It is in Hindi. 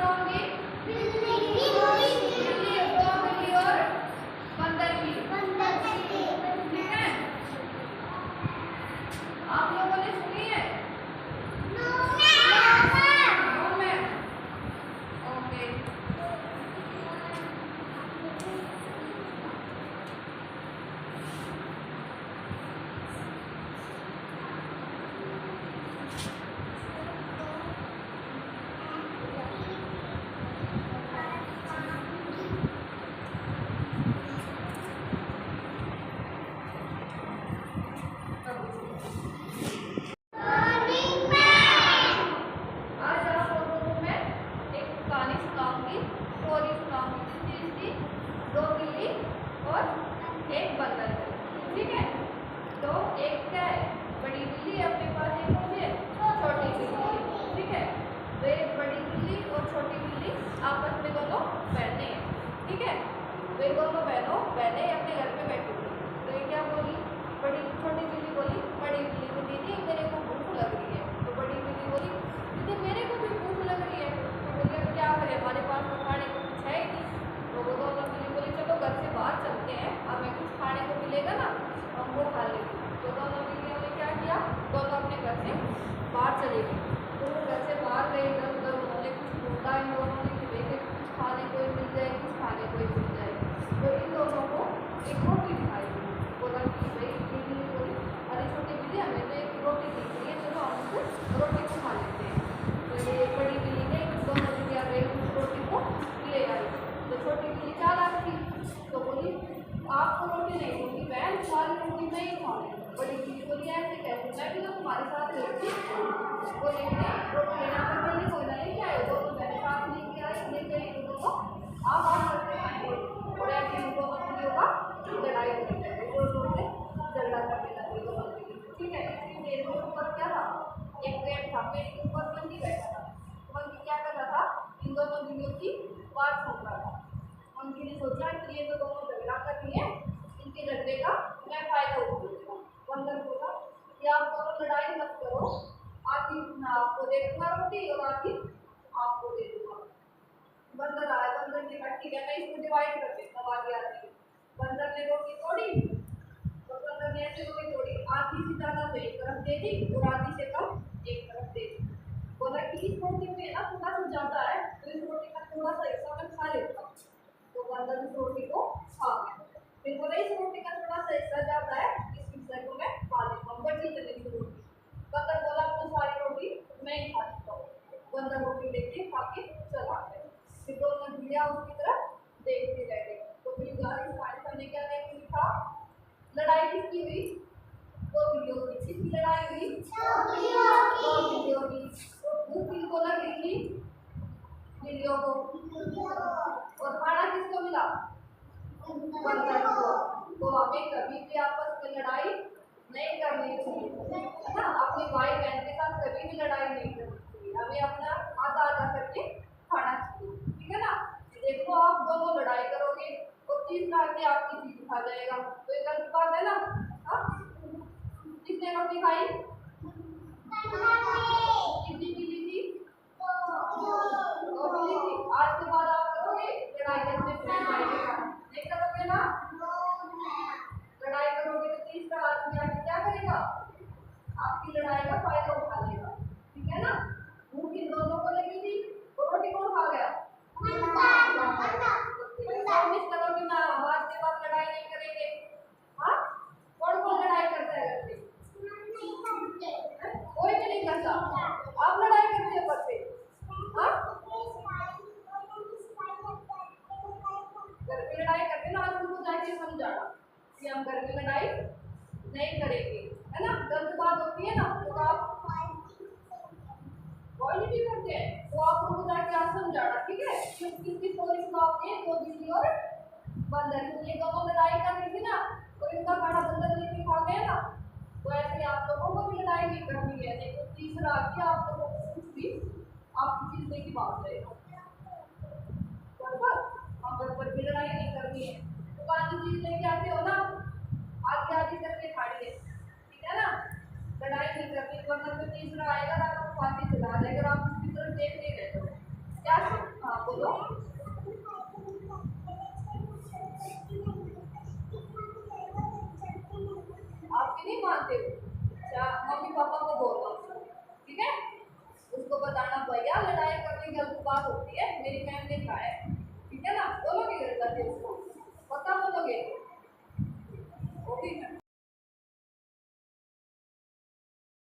होंगे? बिल्ली और बंदर की। ठीक है, आप लोगों ने सुनी है? No ma'am. ओके, आज आप लोगों को मैं एक कहानी सुनाऊंगी, स्टोरी सुनाऊंगी किस चीज की? दो बिल्ली और एक बंदर की। ठीक है, तो एक क्या है, बड़ी बिल्ली है, अपने पास एक होती है छोटी बिल्ली। ठीक है, तो एक बड़ी बिल्ली और छोटी बिल्ली आपस में दोनों बहनें हैं। ठीक है, तो ये दोनों बहनें अपने घर में बैठी थी। तो ये क्या बोली, छोटी बिल्ली बोली बड़ी बिल्ली को, दीदी मेरे को भूख लग रही है। तो बड़ी बिल्ली बोली दीदी मेरे को भी भूख लग रही है। तो बोली अब क्या करें, हमारे पास तो खाने को कुछ है ही नहीं। तो वो दोनों बिल्ली बोली चलो घर से बाहर चलते हैं, हमें कुछ खाने को मिलेगा ना, हम वो खा लेंगे। तो दोनों बिल्लियों ने क्या किया, दोनों अपने घर से बाहर चले गए। तो वो घर से बाहर गए, इधर उधर उन्होंने कुछ ढूंढा इन दोनों ने कि देखे कुछ खाने को ही मिल जाए, कुछ खाने को ही मिल जाए। तो इन दोनों को एक रोटी दिखाई दी। बोला कि भाई बिल्ली बोली अरे छोटी बिल्ली हमें तो एक रोटी दिख रही है, चलो हम उसको रोटी को खा लेते हैं। तो ये बड़ी बिल्ली ने दोनों बिल्लियाँ गई उस रोटी को ले आई। तो छोटी बिल्ली चालाक थी, तो बोली आपको रोटी नहीं दूंगी बहन, सारी रोटी मैं ही खाऊंगी। बड़ी बिल्ली बोली ऐसे कैसे, मैं भी तो तुम्हारे साथ रहती हूँ। बोले रोटी लेना पर बिल्ली कोई ना लेके आए, दोनों बहनें साथ लेके आई, ले गई तो दोनों आप करते खाएंगे। और ऐसे इन दोनों बिल्लियों का लड़ाई होने लगी, जोर जोर से झगड़ा करने लगी दोनों बिल्ली। ठीक है, इतनी देर में ऊपर क्या था, एक पेड़ था, पेड़ के ऊपर मंकी बैठा था। मंकी क्या कर रहा था, इन दोनों बिल्लियों की बात सुन रहा था। मंकी ने सोचा कि ये तो दोनों झगड़ा कर रही है, इनके झगड़े का मैं फायदा उठाऊंगा। बंदर बोला कि आप दोनों लड़ाई मत करो, आधी मैं आपको दे दूंगा रोटी और आधी आपको दे दूंगा। बंदर आया, बंदर ने कहा ठीक है मैं इसको डिवाइड कर देता हूँ आधी आधी। बंदर ने रोटी तोड़ी, तो बंदर ने ऐसे रोटी तोड़ी, आधी से ज्यादा तो एक तरफ दे दी और आधी से कम एक तरफ दे दी। बोला कि इस रोटी में ना थोड़ा सा ज्यादा है, तो इस रोटी का थोड़ा सा हिस्सा मैं खा लेता हूँ। तो बंदर उस रोटी को खा गया। फिर बोला इस रोटी का थोड़ा सा हिस्सा ज्यादा है, इस हिस्से को मैं खा लेता हूँ, बची चली थी रोटी। बंदर बोला तो सारी रोटी मैं ही खा लेता हूँ। बंदर रोटी लेके खा के चला गया। फिर दोनों बिल्लियाँ उसकी तरफ देखते रह गई। तो बिल्लियाँ इस कहानी में क्या देखती था, लड़ाई किसकी हुई, दो बिल्लियों की। किसकी लड़ाई हुई, दो बिल्लियों की। तो भूख किसको लग रही थी, बिल्लियों को, और खाना किसको मिला, बंदर को। तो हमें कभी भी आपस में लड़ाई नहीं करनी चाहिए, है ना। अपने भाई बहन के साथ कभी भी लड़ाई नहीं करनी चाहिए, हमें अपना आधा आधा करके खाना चाहिए। ठीक है ना, देखो आप दोनों लड़ाई करोगे तो तीसरा आके आपकी चीज खा जाएगा, तो ये गलत बात है ना। हाँ, किसने रोटी खाई, कितनी बिल्ली थी, दो बिल्ली थी। आज के बाद आप करोगे लड़ाई अपने फ्रेंड भाई के साथ, नहीं करोगे ना। लड़ाई करोगे तो तीसरा आदमी आके क्या करेगा, आपकी लड़ाई का फायदा उठा लेगा। ठीक है ना, भूख इन दोनों को लगी थी, तो रोटी कौन खा गया, प्रॉमिस करो कि ना आज के बाद लड़ाई नहीं करेंगे। हाँ, कौन कौन लड़ाई करता है घर पे, कोई भी नहीं करता। आप लड़ाई करते हो घर पे, हाँ घर पे लड़ाई करते ना, आज उनको जाके समझाना कि हम घर में लड़ाई नहीं करेंगे, है ना। गलत बात होती है ना तो आप वॉइस भी करते हैं, तो आप उनको जाके आज समझाना। ठीक है, किसकी स्टोरी सुनाओगे, दो बिल्ली और बंदर। ये दोनों लड़ाई कर रही थी ना, तो इनका खाना बंदर लेके खा गया ना। तो ऐसे आप लोगों को भी लड़ाई नहीं करनी है। देखो तीसरा आके आप लोगों को कुछ भी आपकी चीज लेके भाग जाएगा, बराबर। हम घर पर भी लड़ाई नहीं करनी है, तो आधी चीज लेके आते हो ना, आधी आधी करके खाड़ी है। ठीक है ना, लड़ाई नहीं करनी, वरना तो तीसरा आएगा ना आपको फांसी चला देगा, आप उसकी तरफ देखते ही रहते हो क्या। बात होती है, मेरी मैम ने कहा है, ठीक है ना? बोलोगे घर जाके उसको, पता बोलोगे?